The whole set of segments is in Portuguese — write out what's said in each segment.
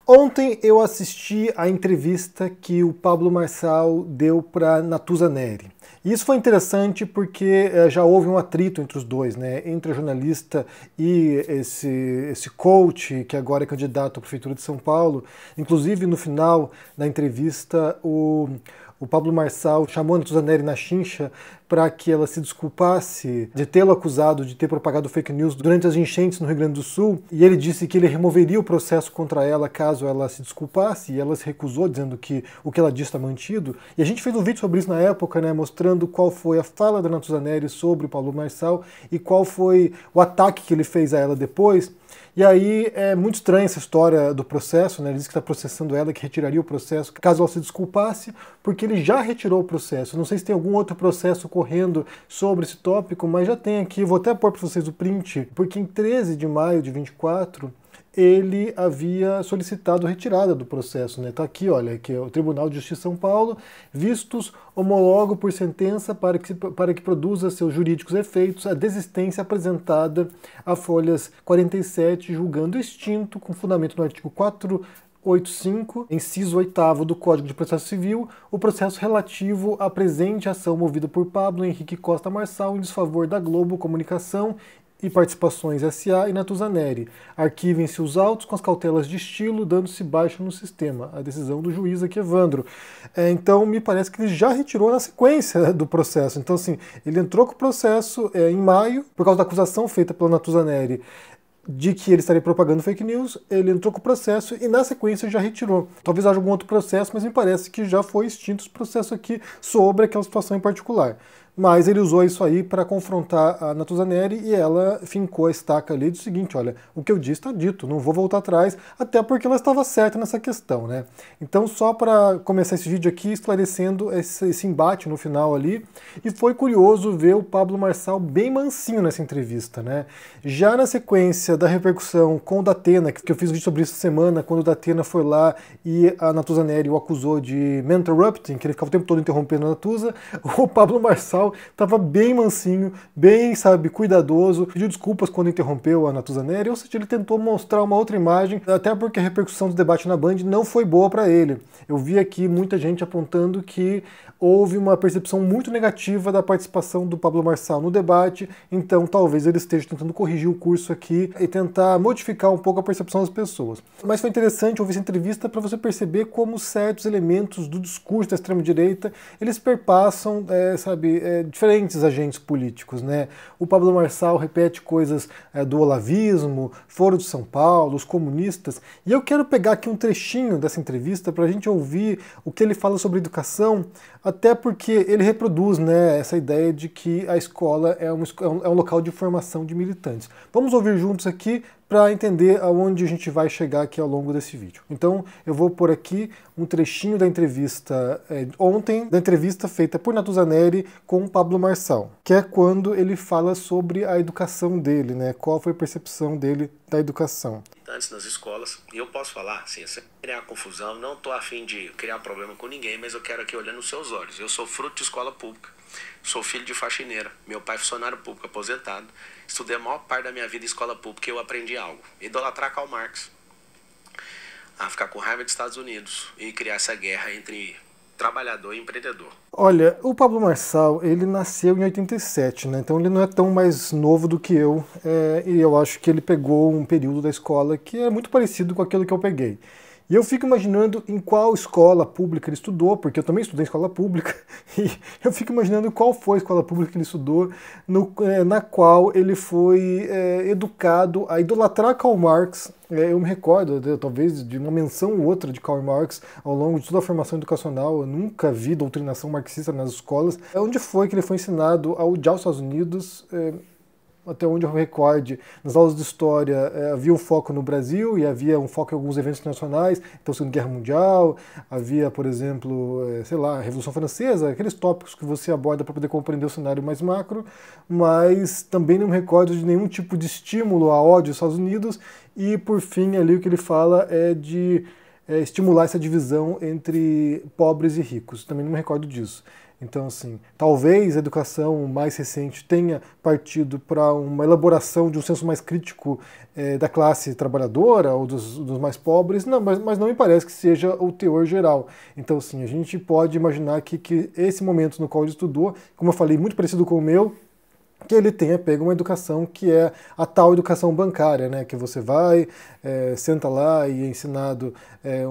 Ontem eu assisti a entrevista que o Pablo Marçal deu para Natuza Neri. E isso foi interessante porque já houve um atrito entre os dois, né? Entre a jornalista e esse coach que agora é candidato à Prefeitura de São Paulo. Inclusive, no final da entrevista, o Pablo Marçal chamou a Natuza Neri na chincha para que ela se desculpasse de tê-lo acusado de ter propagado fake news durante as enchentes no Rio Grande do Sul, e ele disse que ele removeria o processo contra ela caso ela se desculpasse, e ela se recusou, dizendo que o que ela disse está mantido. E a gente fez um vídeo sobre isso na época, né, mostrando qual foi a fala da Natuza Neri sobre o Pablo Marçal e qual foi o ataque que ele fez a ela depois. E aí é muito estranha essa história do processo, né? Ele disse que está processando ela, que retiraria o processo caso ela se desculpasse, porque ele já retirou o processo. Não sei se tem algum outro processo correndo sobre esse tópico, mas já tem aqui, vou até pôr para vocês o print, porque em 13 de maio de 24, ele havia solicitado retirada do processo, né? Tá aqui, olha, que é o Tribunal de Justiça de São Paulo, vistos homologo por sentença para que produza seus jurídicos efeitos a desistência apresentada a folhas 47, julgando extinto, com fundamento no artigo 485, inciso 8º do Código de Processo Civil, o processo relativo à presente ação movida por Pablo Henrique Costa Marçal em desfavor da Globo Comunicação e Participações S.A. e Natuza Neri. Arquivem-se os autos com as cautelas de estilo, dando-se baixa no sistema. A decisão do juiz aqui, Evandro. Então, me parece que ele já retirou na sequência do processo. Então, assim, ele entrou com o processo em maio, por causa da acusação feita pela Natuza Neri de que ele estaria propagando fake news, ele entrou com o processo e na sequência já retirou. Talvez haja algum outro processo, mas me parece que já foi extinto esse processo aqui sobre aquela situação em particular. Mas ele usou isso aí para confrontar a Natuza Neri e ela fincou a estaca ali do seguinte, olha, o que eu disse está dito, não vou voltar atrás, até porque ela estava certa nessa questão, né? Então, só para começar esse vídeo aqui, esclarecendo esse embate no final ali, e foi curioso ver o Pablo Marçal bem mansinho nessa entrevista, né? Já na sequência da repercussão com o Datena, que eu fiz um vídeo sobre isso essa semana, quando o Datena foi lá e a Natuza Neri o acusou de interrupting, que ele ficava o tempo todo interrompendo a Natuza, o Pablo Marçal estava bem mansinho, bem, sabe, cuidadoso, pediu desculpas quando interrompeu a Natuza Neri, ou seja, ele tentou mostrar uma outra imagem, até porque a repercussão do debate na Band não foi boa para ele. Eu vi aqui muita gente apontando que houve uma percepção muito negativa da participação do Pablo Marçal no debate, então talvez ele esteja tentando corrigir o curso aqui e tentar modificar um pouco a percepção das pessoas. Mas foi interessante ouvir essa entrevista para você perceber como certos elementos do discurso da extrema-direita, eles perpassam, diferentes agentes políticos, né? O Pablo Marçal repete coisas do olavismo, Foro de São Paulo, os comunistas, e eu quero pegar aqui um trechinho dessa entrevista para a gente ouvir o que ele fala sobre educação, até porque ele reproduz, né, essa ideia de que a escola é um local de formação de militantes. Vamos ouvir juntos aqui para entender aonde a gente vai chegar aqui ao longo desse vídeo. Então eu vou pôr aqui um trechinho da entrevista ontem, da entrevista feita por Natuza Neri com o Pablo Marçal, que é quando ele fala sobre a educação dele, né? Qual foi a percepção dele da educação. Antes nas escolas, e eu posso falar, assim, sem criar confusão, não estou a fim de criar problema com ninguém, mas eu quero aqui olhando nos seus olhos. Eu sou fruto de escola pública, sou filho de faxineira, meu pai é funcionário público aposentado, estudei a maior parte da minha vida em escola pública e eu aprendi algo. Idolatrar Karl Marx, a ficar com raiva dos Estados Unidos e criar essa guerra entre trabalhador e empreendedor. Olha, o Pablo Marçal, ele nasceu em 87, né? Então ele não é tão mais novo do que eu, e eu acho que ele pegou um período da escola que é muito parecido com aquilo que eu peguei. E eu fico imaginando em qual escola pública ele estudou, porque eu também estudei em escola pública, e eu fico imaginando qual foi a escola pública que ele estudou, na qual ele foi educado a idolatrar Karl Marx. Eu me recordo, talvez, de uma menção ou outra de Karl Marx ao longo de toda a formação educacional. Eu nunca vi doutrinação marxista nas escolas. Onde foi que ele foi ensinado a odiar os Estados Unidos? Até onde eu recorde, nas aulas de história havia um foco no Brasil e havia um foco em alguns eventos internacionais, então Segunda Guerra Mundial, havia, por exemplo, a Revolução Francesa, aqueles tópicos que você aborda para poder compreender o cenário mais macro, mas também não me recordo de nenhum tipo de estímulo a ódio aos Estados Unidos, e por fim ali o que ele fala é de estimular essa divisão entre pobres e ricos, também não me recordo disso. Então, assim, talvez a educação mais recente tenha partido para uma elaboração de um senso mais crítico da classe trabalhadora ou dos mais pobres, não, mas não me parece que seja o teor geral. Então, assim, a gente pode imaginar que esse momento no qual ele estudou, como eu falei, muito parecido com o meu, que ele tenha pego uma educação que é a tal educação bancária, né? Que você vai, senta lá e é ensinado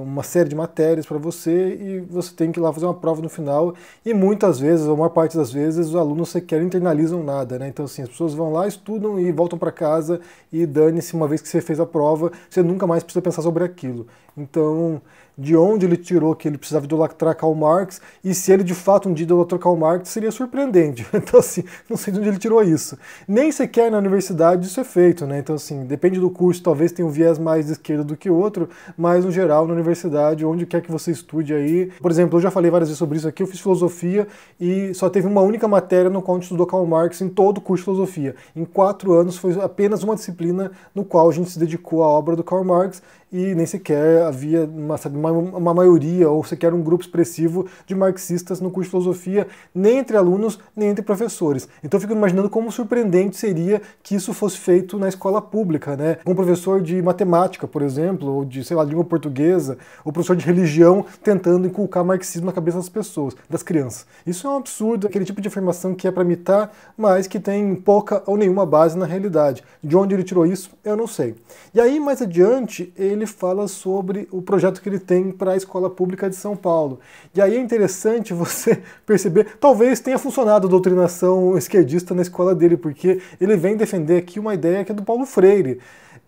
uma série de matérias para você e você tem que ir lá fazer uma prova no final e muitas vezes, ou a maior parte das vezes, os alunos sequer internalizam nada, né? Então assim, as pessoas vão lá, estudam e voltam para casa e dane-se, uma vez que você fez a prova, você nunca mais precisa pensar sobre aquilo. Então, de onde ele tirou que ele precisava idolatrar Karl Marx, e se ele de fato um dia idolatrou Karl Marx, seria surpreendente. Então, assim, não sei de onde ele tirou isso. Nem sequer na universidade isso é feito, né? Então, assim, depende do curso, talvez tenha um viés mais de esquerda do que outro, mas no geral, na universidade, onde quer que você estude aí. Por exemplo, eu já falei várias vezes sobre isso aqui, eu fiz filosofia e só teve uma única matéria no qual a gente estudou Karl Marx em todo o curso de filosofia. Em 4 anos foi apenas uma disciplina no qual a gente se dedicou à obra do Karl Marx, e nem sequer havia uma maioria ou sequer um grupo expressivo de marxistas no curso de filosofia, nem entre alunos, nem entre professores. Então eu fico imaginando como surpreendente seria que isso fosse feito na escola pública, né? Com um professor de matemática, por exemplo, ou de, sei lá, língua portuguesa, ou professor de religião tentando inculcar marxismo na cabeça das pessoas, das crianças. Isso é um absurdo, aquele tipo de afirmação que é para mitar, mas que tem pouca ou nenhuma base na realidade. De onde ele tirou isso, eu não sei. E aí, mais adiante, ele fala sobre o projeto que ele tem para a Escola Pública de São Paulo. E aí é interessante você perceber, talvez tenha funcionado a doutrinação esquerdista na escola dele, porque ele vem defender aqui uma ideia que é do Paulo Freire.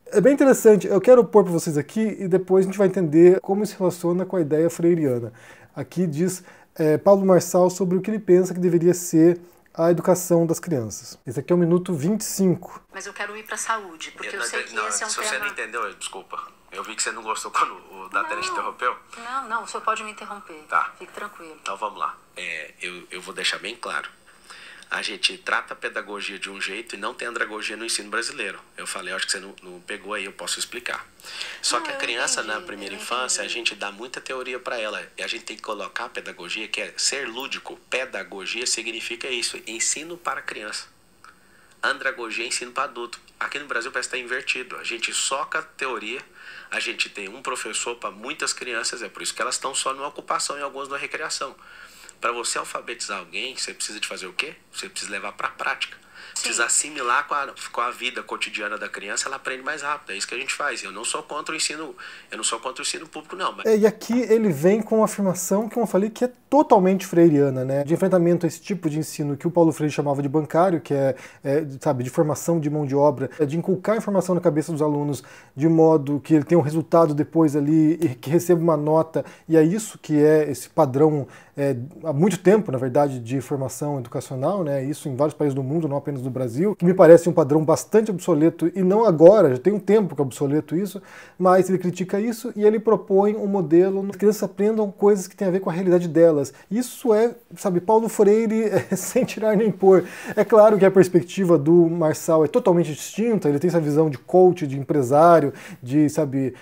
É bem interessante, eu quero pôr para vocês aqui e depois a gente vai entender como isso se relaciona com a ideia freiriana. Aqui diz Pablo Marçal sobre o que ele pensa que deveria ser a educação das crianças. Esse aqui é o minuto 25. Mas eu quero ir para a saúde, porque eu sei que esse é um tema... Se você não entendeu, desculpa. Eu vi que você não gostou quando o Datena te interrompeu. Não, o senhor pode me interromper. Tá. Fique tranquilo. Então vamos lá. Eu vou deixar bem claro. A gente trata a pedagogia de um jeito e não tem andragogia no ensino brasileiro. Eu falei, acho que você não pegou aí, eu posso explicar. Só que a criança, na primeira infância, a gente dá muita teoria para ela. E a gente tem que colocar a pedagogia, que é ser lúdico. Pedagogia significa isso, ensino para criança. Andragogia é ensino para adulto. Aqui no Brasil parece estar invertido. A gente soca a teoria, a gente tem um professor para muitas crianças, é por isso que elas estão só numa ocupação e algumas numa recreação. Para você alfabetizar alguém, você precisa de fazer o quê? Você precisa levar para a prática. Precisa assimilar com a vida cotidiana da criança, ela aprende mais rápido. É isso que a gente faz. Eu não sou contra o ensino público, não. Mas... E aqui ele vem com uma afirmação, como eu falei, que é totalmente freiriana, né? De enfrentamento a esse tipo de ensino que o Paulo Freire chamava de bancário, que sabe, de formação de mão de obra, de inculcar informação na cabeça dos alunos de modo que ele tenha um resultado depois ali e que receba uma nota. E é isso que é esse padrão há muito tempo, na verdade, de formação educacional, né? Isso em vários países do mundo, não apenas no Brasil, que me parece um padrão bastante obsoleto, e não agora, já tem um tempo que é obsoleto isso, mas ele critica isso e ele propõe um modelo onde as crianças aprendam coisas que têm a ver com a realidade delas. Isso é, sabe, Paulo Freire sem tirar nem pôr. É claro que a perspectiva do Marçal é totalmente distinta, ele tem essa visão de coach, de empresário, de, sabe,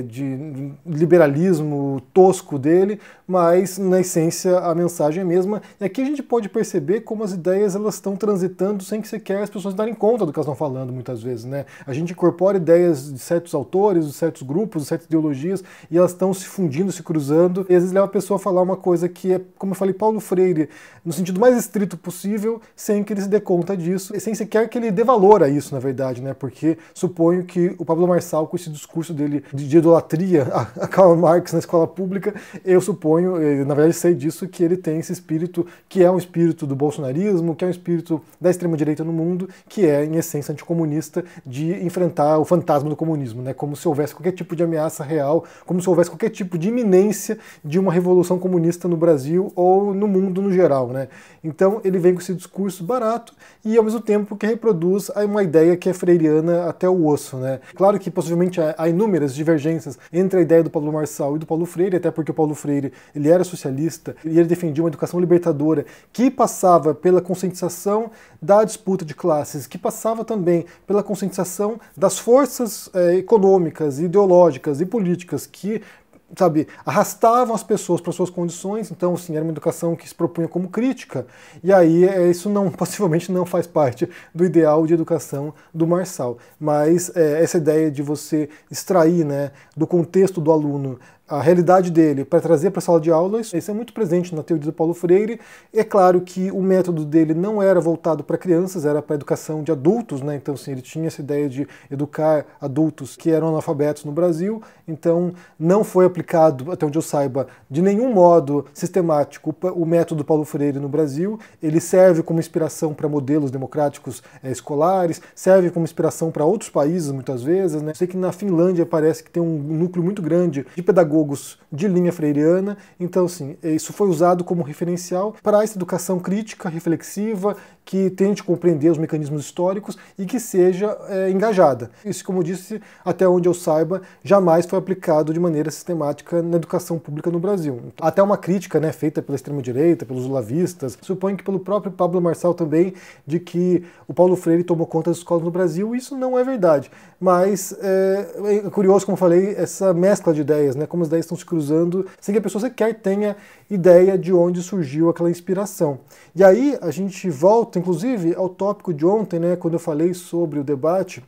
de liberalismo tosco dele, mas na essência a mensagem é a mesma. E aqui a gente pode perceber como as ideias elas estão transitando sem que sequer as pessoas darem conta do que elas estão falando muitas vezes, né? A gente incorpora ideias de certos autores, de certos grupos, de certas ideologias, e elas estão se fundindo, se cruzando, e às vezes leva a pessoa a falar uma coisa que é, como eu falei, Paulo Freire, no sentido mais estrito possível, sem que ele se dê conta disso, e sem sequer que ele dê valor a isso, na verdade, né? Porque suponho que o Pablo Marçal, com esse discurso dele de idolatria a Karl Marx na escola pública, eu suponho, na verdade sei disso, que ele tem esse espírito que é um espírito do bolsonarismo, que é um espírito da extrema-direita no mundo, que é, em essência, anticomunista, de enfrentar o fantasma do comunismo, né? Como se houvesse qualquer tipo de ameaça real, como se houvesse qualquer tipo de iminência de uma revolução comunista no Brasil ou no mundo no geral, né? Então ele vem com esse discurso barato e, ao mesmo tempo, que reproduz uma ideia que é freiriana até o osso, né? Claro que, possivelmente, há inúmeras divergências entre a ideia do Pablo Marçal e do Paulo Freire, até porque o Paulo Freire ele era socialista e ele defendia uma educação libertadora que passava pela conscientização da disputa de classes, que passava também pela conscientização das forças econômicas, ideológicas e políticas que sabe, arrastavam as pessoas para suas condições, então, assim, era uma educação que se propunha como crítica, e aí isso possivelmente não faz parte do ideal de educação do Marçal. Mas essa ideia de você extrair, né, do contexto do aluno a realidade dele para trazer para a sala de aula, isso é muito presente na teoria do Paulo Freire. É claro que o método dele não era voltado para crianças, era para a educação de adultos, né? Então, assim, ele tinha essa ideia de educar adultos que eram analfabetos no Brasil, então não foi aplicado, até onde eu saiba, de nenhum modo sistemático o método do Paulo Freire no Brasil. Ele serve como inspiração para modelos democráticos escolares, serve como inspiração para outros países, muitas vezes, né? Eu sei que na Finlândia parece que tem um núcleo muito grande de pedagogos de linha freiriana, então assim, isso foi usado como referencial para essa educação crítica, reflexiva, que tente compreender os mecanismos históricos e que seja engajada. Isso, como eu disse, até onde eu saiba, jamais foi aplicado de maneira sistemática na educação pública no Brasil. Até uma crítica, né, feita pela extrema-direita, pelos olavistas, suponho que pelo próprio Pablo Marçal também, de que o Paulo Freire tomou conta das escolas no Brasil. Isso não é verdade, mas é curioso, como eu falei, essa mescla de ideias, né, como as ideias estão se cruzando, sem que a pessoa sequer tenha ideia de onde surgiu aquela inspiração. E aí a gente volta, inclusive, ao tópico de ontem, né, quando eu falei sobre o debate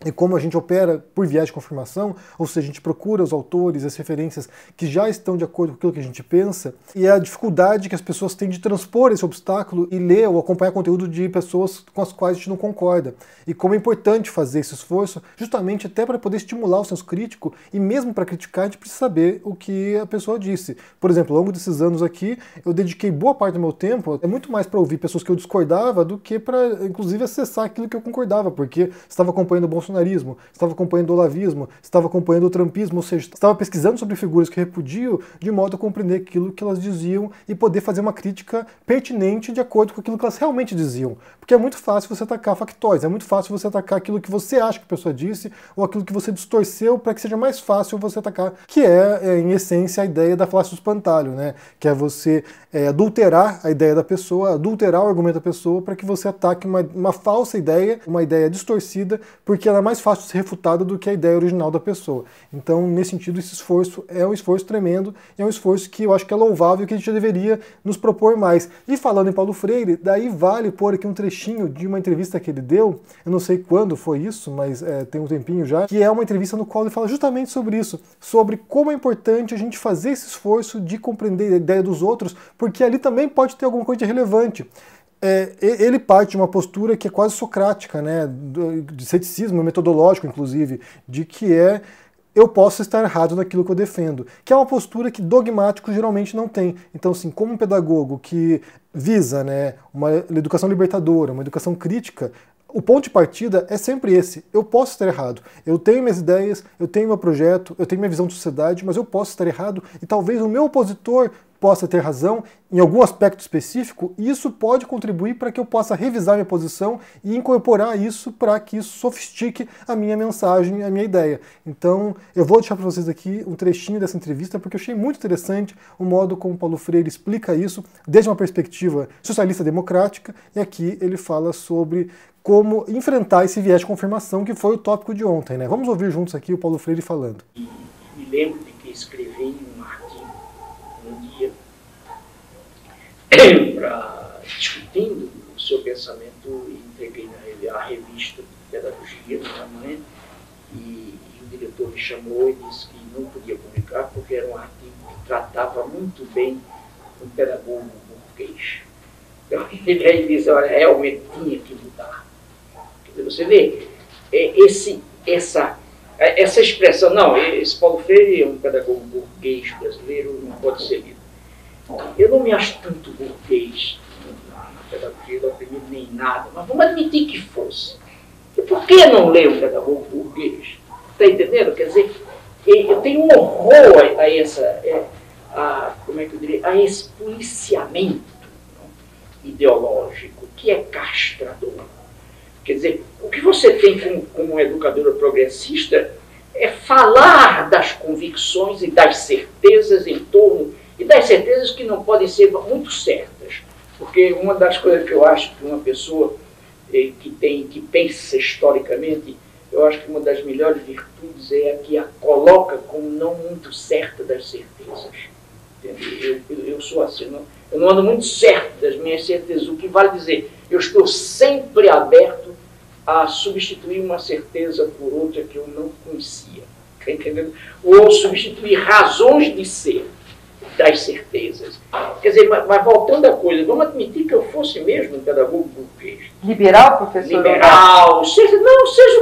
e como a gente opera por viés de confirmação, ou seja, a gente procura os autores, as referências que já estão de acordo com aquilo que a gente pensa, e a dificuldade que as pessoas têm de transpor esse obstáculo e ler ou acompanhar conteúdo de pessoas com as quais a gente não concorda. E como é importante fazer esse esforço, justamente até para poder estimular o senso crítico, e mesmo para criticar a gente precisa saber o que a pessoa disse. Por exemplo, ao longo desses anos aqui, eu dediquei boa parte do meu tempo, muito mais para ouvir pessoas que eu discordava do que para, inclusive, acessar aquilo que eu concordava, porque estava acompanhando o bolsonarismo, estava acompanhando o olavismo, estava acompanhando o trumpismo, ou seja, estava pesquisando sobre figuras que repudio, de modo a compreender aquilo que elas diziam e poder fazer uma crítica pertinente de acordo com aquilo que elas realmente diziam. Porque é muito fácil você atacar factóides, é muito fácil você atacar aquilo que você acha que a pessoa disse, ou aquilo que você distorceu para que seja mais fácil você atacar, que em essência, a ideia da falácia do espantalho, né? Que é você adulterar a ideia da pessoa, adulterar o argumento da pessoa para que você ataque uma falsa ideia, uma ideia distorcida, porque ela é mais fácil de ser refutada do que a ideia original da pessoa. Então, nesse sentido, esse esforço é um esforço tremendo, é um esforço que eu acho que é louvável e que a gente deveria nos propor mais. E falando em Paulo Freire, daí vale pôr aqui um trechinho de uma entrevista que ele deu, eu não sei quando foi isso, mas tem um tempinho já, que é uma entrevista no qual ele fala justamente sobre isso, sobre como é importante a gente fazer esse esforço de compreender a ideia dos outros, porque ali também pode ter alguma coisa de relevante. Ele parte de uma postura que é quase socrática, né, de ceticismo metodológico, inclusive, de que eu posso estar errado naquilo que eu defendo, que é uma postura que dogmáticos geralmente não tem. Então, assim, como um pedagogo que visa, né, uma educação libertadora, uma educação crítica, o ponto de partida é sempre esse. Eu posso estar errado. Eu tenho minhas ideias, eu tenho meu projeto, eu tenho minha visão de sociedade, mas eu posso estar errado e talvez o meu opositor possa ter razão em algum aspecto específico, e isso pode contribuir para que eu possa revisar minha posição e incorporar isso para que isso sofistique a minha mensagem, a minha ideia. Então, eu vou deixar para vocês aqui um trechinho dessa entrevista, porque eu achei muito interessante o modo como Paulo Freire explica isso, desde uma perspectiva socialista democrática, e aqui ele fala sobre como enfrentar esse viés de confirmação, que foi o tópico de ontem, né? Vamos ouvir juntos aqui o Paulo Freire falando. Me lembro de que escrevi um artigo um dia discutindo o seu pensamento e entreguei à revista de Pedagogia da minha mãe, e o diretor me chamou e disse que não podia publicar porque era um artigo que tratava muito bem um pedagogo burguês. Então ele aí disse, olha, realmente tinha que mudar. Você vê, essa expressão, não, esse Paulo Freire é um pedagogo burguês brasileiro, não pode ser lido. Eu não me acho tanto burguês na pedagogia do aprendiz nem nada, mas vamos admitir que fosse. E por que não ler um pedagogo burguês? Está entendendo? Quer dizer, eu tenho um horror a esse policiamento ideológico que é castrador. Quer dizer, o que você tem como uma educadora progressista é falar das convicções e das certezas em torno, e das certezas que não podem ser muito certas. Porque uma das coisas que eu acho que uma pessoa que pensa historicamente eu acho que uma das melhores virtudes é a que a coloca como não muito certa das certezas. Eu sou assim, eu não ando muito certo das minhas certezas, o que vale dizer, eu estou sempre aberto a substituir uma certeza por outra que eu não conhecia, tá entendendo? Ou substituir razões de ser das certezas. Quer dizer, mas voltando à coisa, vamos admitir que eu fosse mesmo um pedagogo burguês. Liberal, professor? Liberal, seja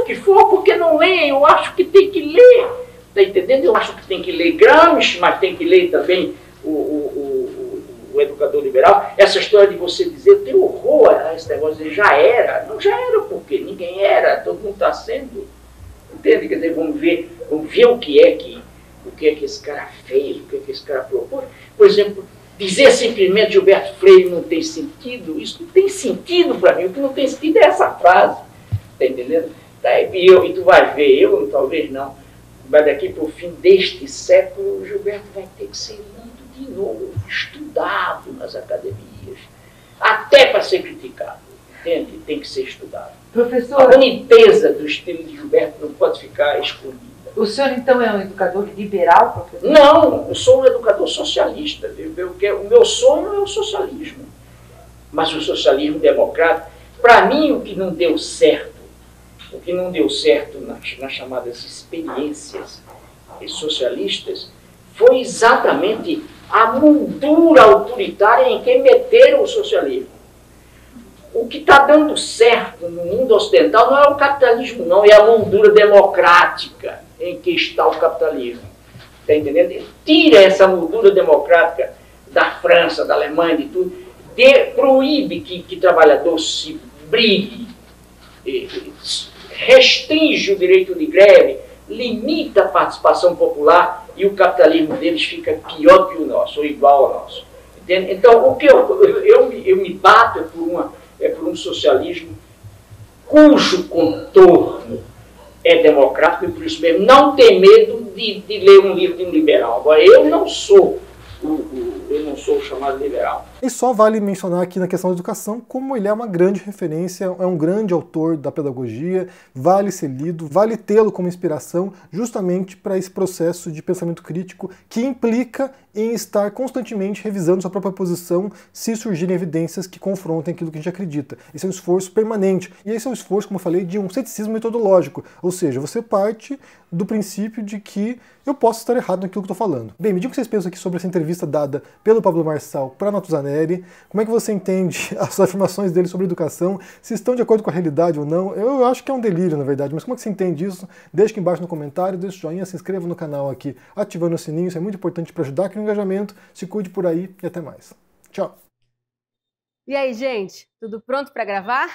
o que for, porque não lê, eu acho que tem que ler, tá entendendo? Eu acho que tem que ler Gramsci, mas tem que ler também o educador liberal. Essa história de você dizer, eu tenho horror a esse negócio de já era. Não já era porque ninguém era, todo mundo está sendo. Entende? Quer dizer, vamos ver o que é que esse cara fez, o que é que esse cara propôs. Por exemplo, dizer simplesmente Gilberto Freire não tem sentido, isso não tem sentido para mim. O que não tem sentido é essa frase. Está entendendo? E tu vai ver, eu talvez não, mas daqui para o fim deste século, o Gilberto vai ter que ser lido de novo, estudado nas academias, até para ser criticado, entende? Tem que ser estudado. Professor, a boniteza do estilo de Gilberto não pode ficar escondida. O senhor, então, é um educador liberal, professor? Não, eu sou um educador socialista. O meu sonho é o socialismo. Mas o socialismo democrático, para mim, o que não deu certo nas chamadas experiências socialistas, foi exatamente a moldura autoritária em que meteram o socialismo. O que está dando certo no mundo ocidental não é o capitalismo, não, é a moldura democrática em que está o capitalismo. Está entendendo? Tira essa moldura democrática da França, da Alemanha, de tudo, proíbe que trabalhador se brigue, restringe o direito de greve, limita a participação popular e o capitalismo deles fica pior que o nosso, ou igual ao nosso. Entende? Então, o que eu me bato por um socialismo cujo contorno é democrático e por isso mesmo não tem medo de ler um livro de um liberal. Agora, eu não sou o chamado liberal. E só vale mencionar aqui na questão da educação como ele é uma grande referência, é um grande autor da pedagogia, vale ser lido, vale tê-lo como inspiração justamente para esse processo de pensamento crítico que implica em estar constantemente revisando sua própria posição se surgirem evidências que confrontem aquilo que a gente acredita. Esse é um esforço permanente. E esse é um esforço, como eu falei, de um ceticismo metodológico. Ou seja, você parte do princípio de que eu posso estar errado naquilo que estou falando. Bem, me diga o que vocês pensam aqui sobre essa entrevista dada pelo Pablo Marçal para Natuzaneri. Como é que você entende as afirmações dele sobre educação? Se estão de acordo com a realidade ou não? Eu acho que é um delírio, na verdade. Mas como é que você entende isso? Deixe aqui embaixo no comentário, deixe o joinha, se inscreva no canal aqui, ativando o sininho. Isso é muito importante para ajudar aqui no engajamento. Se cuide por aí e até mais. Tchau! E aí, gente? Tudo pronto para gravar?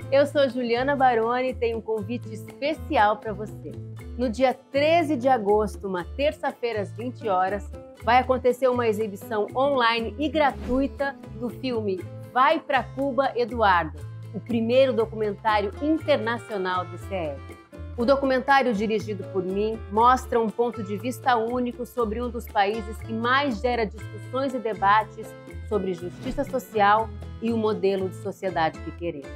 Eu sou Juliana Baroni e tenho um convite especial para você. No dia 13 de agosto, uma terça-feira às 20 horas, vai acontecer uma exibição online e gratuita do filme Vai pra Cuba, Eduardo, o primeiro documentário internacional do CF. O documentário, dirigido por mim, mostra um ponto de vista único sobre um dos países que mais gera discussões e debates sobre justiça social e o modelo de sociedade que queremos.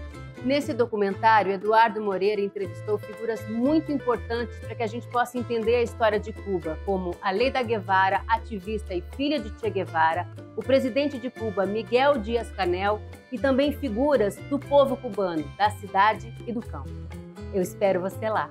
Nesse documentário, Eduardo Moreira entrevistou figuras muito importantes para que a gente possa entender a história de Cuba, como Aleida Guevara, ativista e filha de Che Guevara, o presidente de Cuba, Miguel Díaz-Canel, e também figuras do povo cubano, da cidade e do campo. Eu espero você lá!